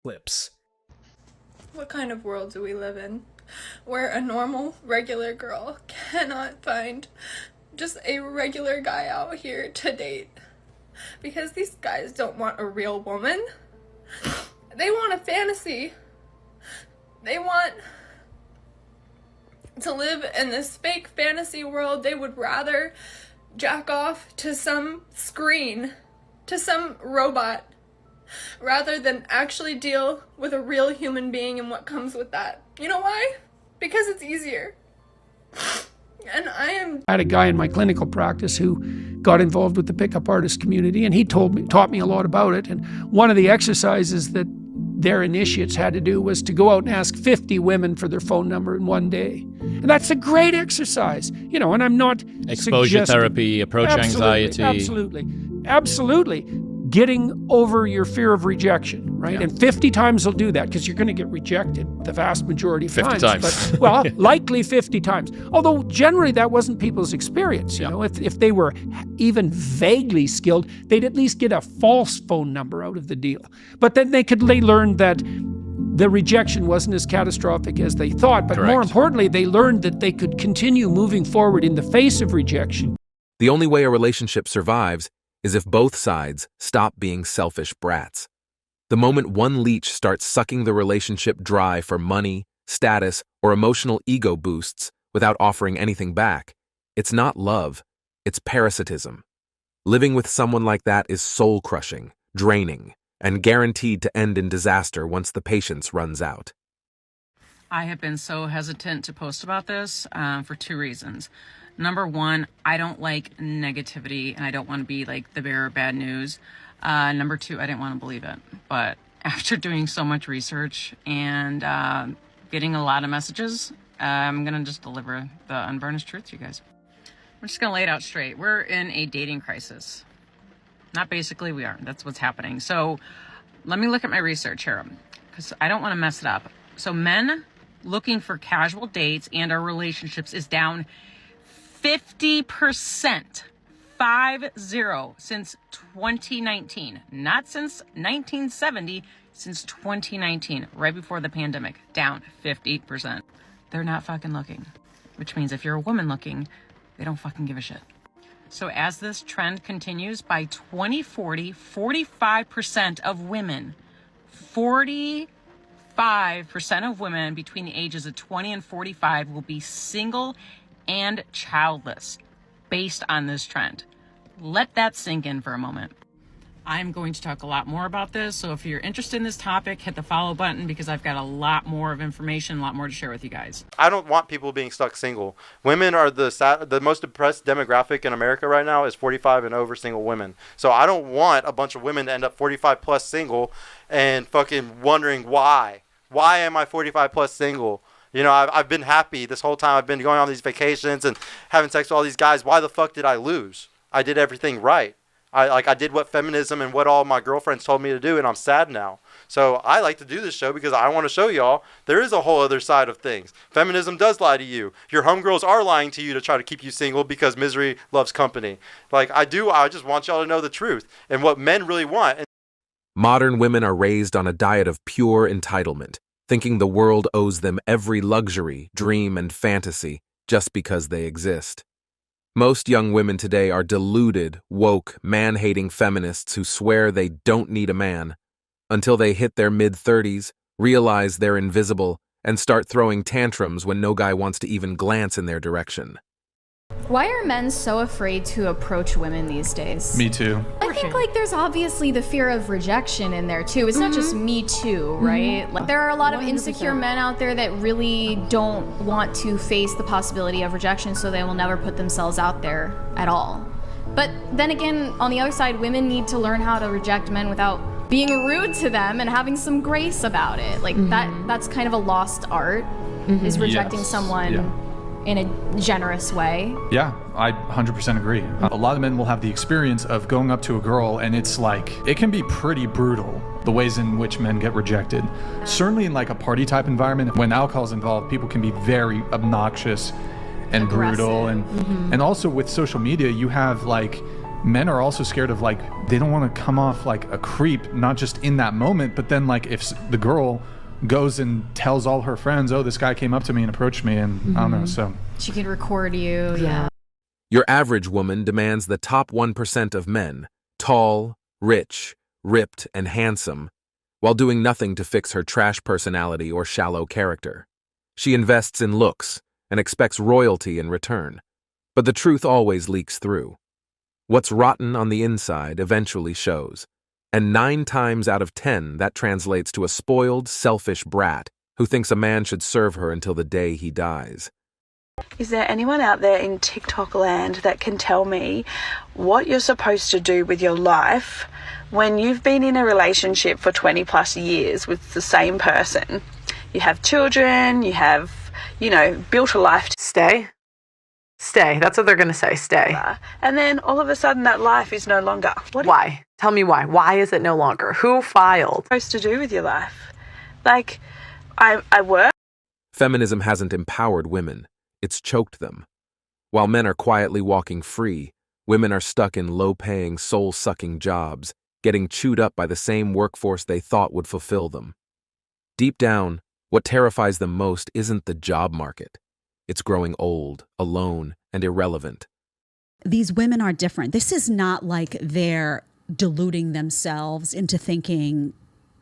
clips. What kind of world do we live in where a normal, regular girl cannot find just a regular guy out here to date? Because these guys don't want a real woman. They want a fantasy. They want to live in this fake fantasy world. They would rather jack off to some screen, to some robot, rather than actually deal with a real human being and what comes with that. You know why? Because it's easier. And I had a guy in my clinical practice who got involved with the pickup artist community, and he taught me a lot about it. And one of the exercises that their initiates had to do was to go out and ask 50 women for their phone number in one day. And that's a great exercise, and I'm not exposure therapy, approach anxiety. Absolutely. Getting over your fear of rejection, right? Yeah. And 50 times will do that, because you're going to get rejected the vast majority of 50 times. But, likely 50 times. Although generally that wasn't people's experience. You know, if they were even vaguely skilled, they'd at least get a false phone number out of the deal. But then they learned that the rejection wasn't as catastrophic as they thought. But Correct. More importantly, they learned that they could continue moving forward in the face of rejection. The only way a relationship survives is if both sides stop being selfish brats. The moment one leech starts sucking the relationship dry for money, status, or emotional ego boosts without offering anything back, it's not love, it's parasitism. Living with someone like that is soul-crushing, draining, and guaranteed to end in disaster once the patience runs out. I have been so hesitant to post about this for two reasons. Number one, I don't like negativity, and I don't want to be like the bearer of bad news. Number two, I didn't want to believe it. But after doing so much research and getting a lot of messages, I'm going to just deliver the unvarnished truth to you guys. I'm just going to lay it out straight. We're in a dating crisis. Not basically, we are. That's what's happening. So let me look at my research here, because I don't want to mess it up. So men looking for casual dates and our relationships is down 50%, 50, since 2019. Not since 1970, since 2019, right before the pandemic, down 50%. They're not fucking looking, which means if you're a woman looking, they don't fucking give a shit. So as this trend continues, by 2040, 45% of women, 45% of women between the ages of 20 and 45 will be single and childless based on this trend. Let that sink in for a moment. I'm going to talk a lot more about this, so if you're interested in this topic, hit the follow button, because I've got a lot more of information, a lot more to share with you guys. I don't want people being stuck single. Women are the most depressed demographic in America right now is 45 and over single women. So I don't want a bunch of women to end up 45 plus single and fucking wondering why. Why am I 45 plus single? You know, I've been happy this whole time. I've been going on these vacations and having sex with all these guys. Why the fuck did I lose? I did everything right. I did what feminism and what all my girlfriends told me to do, and I'm sad now. So I like to do this show because I want to show y'all there is a whole other side of things. Feminism does lie to you. Your homegirls are lying to you to try to keep you single because misery loves company. I just want y'all to know the truth and what men really want. Modern women are raised on a diet of pure entitlement, thinking the world owes them every luxury, dream, and fantasy just because they exist. Most young women today are deluded, woke, man-hating feminists who swear they don't need a man until they hit their mid-30s, realize they're invisible, and start throwing tantrums when no guy wants to even glance in their direction. Why are men so afraid to approach women these days? Me too. I think there's obviously the fear of rejection in there too. It's not just me too, right? There are a lot of insecure men out there that really don't want to face the possibility of rejection, so they will never put themselves out there at all. But then again, on the other side, women need to learn how to reject men without being rude to them and having some grace about it. That's kind of a lost art, is rejecting someone in a generous way. Yeah, I 100% agree. A lot of men will have the experience of going up to a girl, and it's it can be pretty brutal, the ways in which men get rejected. Certainly in a party type environment, when alcohol's involved, people can be very obnoxious and brutal. And also with social media, you have Men are also scared of, like, they don't want to come off like a creep, not just in that moment, but then, like, if the girl goes and tells all her friends, oh, this guy came up to me and approached me, and I don't know, so. She could record you, yeah. Your average woman demands the top 1% of men, tall, rich, ripped, and handsome, while doing nothing to fix her trash personality or shallow character. She invests in looks and expects royalty in return, but the truth always leaks through. What's rotten on the inside eventually shows, and 9 times out of 10 that translates to a spoiled, selfish brat who thinks a man should serve her until the day he dies. Is there anyone out there in TikTok land that can tell me what you're supposed to do with your life when you've been in a relationship for 20 plus years with the same person? You have children, you have, built a life. Stay. That's what they're going to say. Stay. And then all of a sudden that life is no longer. Why? Tell me why. Why is it no longer? Who filed? What are you supposed to do with your life? Like, I work. Feminism hasn't empowered women. It's choked them. While men are quietly walking free, women are stuck in low-paying, soul-sucking jobs, getting chewed up by the same workforce they thought would fulfill them. Deep down, what terrifies them most isn't the job market. It's growing old, alone, and irrelevant. These women are different. This is not like they're deluding themselves into thinking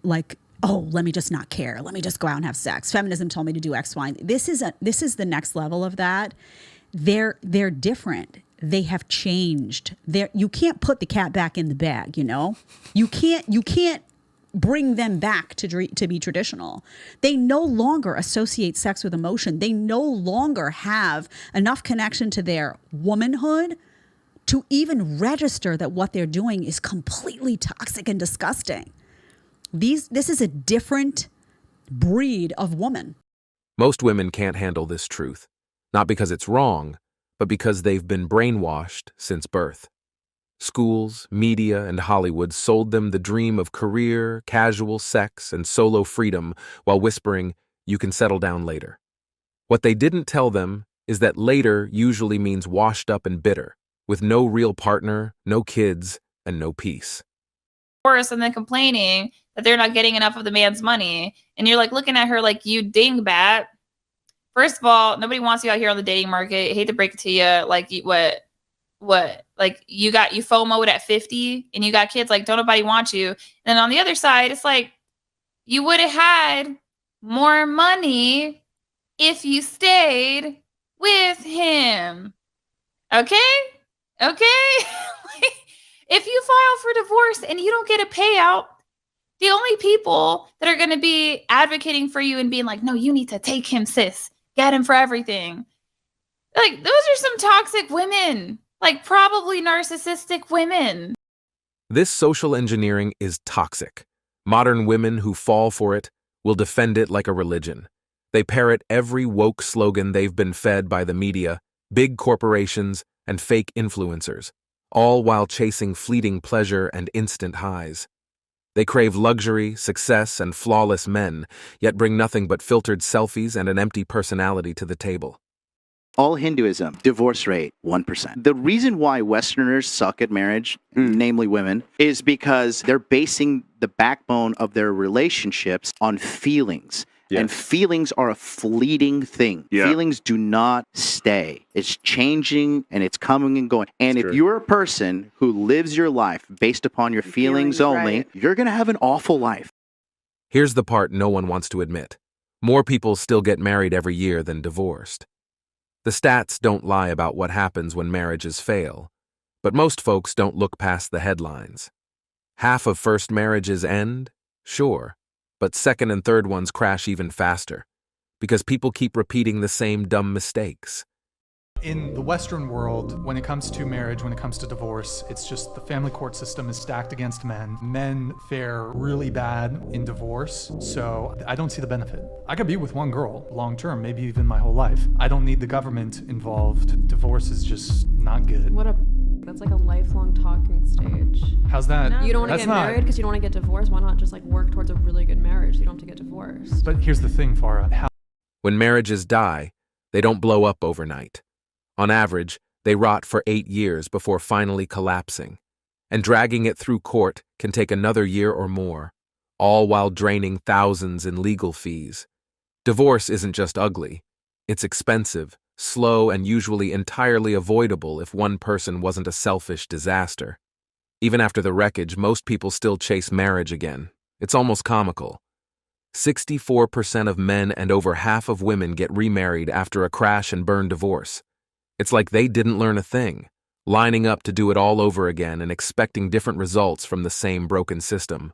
like, oh, let me just not care. Let me just go out and have sex. Feminism told me to do X, Y. This is the next level of that. They're different. They have changed. You can't put the cat back in the bag, You can't bring them back to be traditional. They no longer associate sex with emotion. They no longer have enough connection to their womanhood to even register that what they're doing is completely toxic and disgusting. This is a different breed of woman. Most women can't handle this truth, not because it's wrong, but because they've been brainwashed since birth. Schools, media, and Hollywood sold them the dream of career, casual sex, and solo freedom while whispering, you can settle down later. What they didn't tell them is that later usually means washed up and bitter, with no real partner, no kids, and no peace. And then complaining that they're not getting enough of the man's money. And you're like looking at her like, you dingbat. First of all, nobody wants you out here on the dating market. I hate to break it to you. Like, what? Like, you FOMO'd at 50 and you got kids. Like, don't nobody want you. And then on the other side, it's like, you would have had more money if you stayed with him. Okay? If you file for divorce and you don't get a payout, the only people that are going to be advocating for you and being like, no, you need to take him, sis. Get him for everything. Like, those are some toxic women. Like, probably narcissistic women. This social engineering is toxic. Modern women who fall for it will defend it like a religion. They parrot every woke slogan they've been fed by the media, big corporations, and fake influencers, all while chasing fleeting pleasure and instant highs. They crave luxury, success, and flawless men, yet bring nothing but filtered selfies and an empty personality to the table. All Hinduism, divorce rate, 1%. The reason why Westerners suck at marriage, namely women, is because they're basing the backbone of their relationships on feelings. Yeah. And feelings are a fleeting thing. Yeah. Feelings do not stay. It's changing and it's coming and going. And if you're a person who lives your life based upon your feelings only, right, you're going to have an awful life. Here's the part no one wants to admit. More people still get married every year than divorced. The stats don't lie about what happens when marriages fail, but most folks don't look past the headlines. Half of first marriages end? Sure. But second and third ones crash even faster, because people keep repeating the same dumb mistakes. In the Western world, when it comes to marriage, when it comes to divorce, it's just the family court system is stacked against men. Men fare really bad in divorce, so I don't see the benefit. I could be with one girl long term, maybe even my whole life. I don't need the government involved. Divorce is just not good. That's like a lifelong talking stage. How's that? No. You don't want to get married because you don't want to get divorced. Why not just like work towards a really good marriage so you don't have to get divorced? But here's the thing, Farah. When marriages die, they don't blow up overnight. On average, They rot for 8 years before finally collapsing. And dragging it through court can take another year or more, all while draining thousands in legal fees. Divorce isn't just ugly. It's expensive, slow, and usually entirely avoidable if one person wasn't a selfish disaster. Even after the wreckage, most people still chase marriage again. It's almost comical. 64% of men and over half of women get remarried after a crash and burn divorce. It's like they didn't learn a thing, lining up to do it all over again and expecting different results from the same broken system.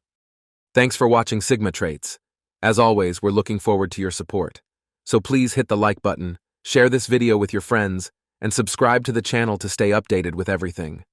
Thanks for watching Sigma Traits. As always, we're looking forward to your support. So please hit the like button, share this video with your friends, and subscribe to the channel to stay updated with everything.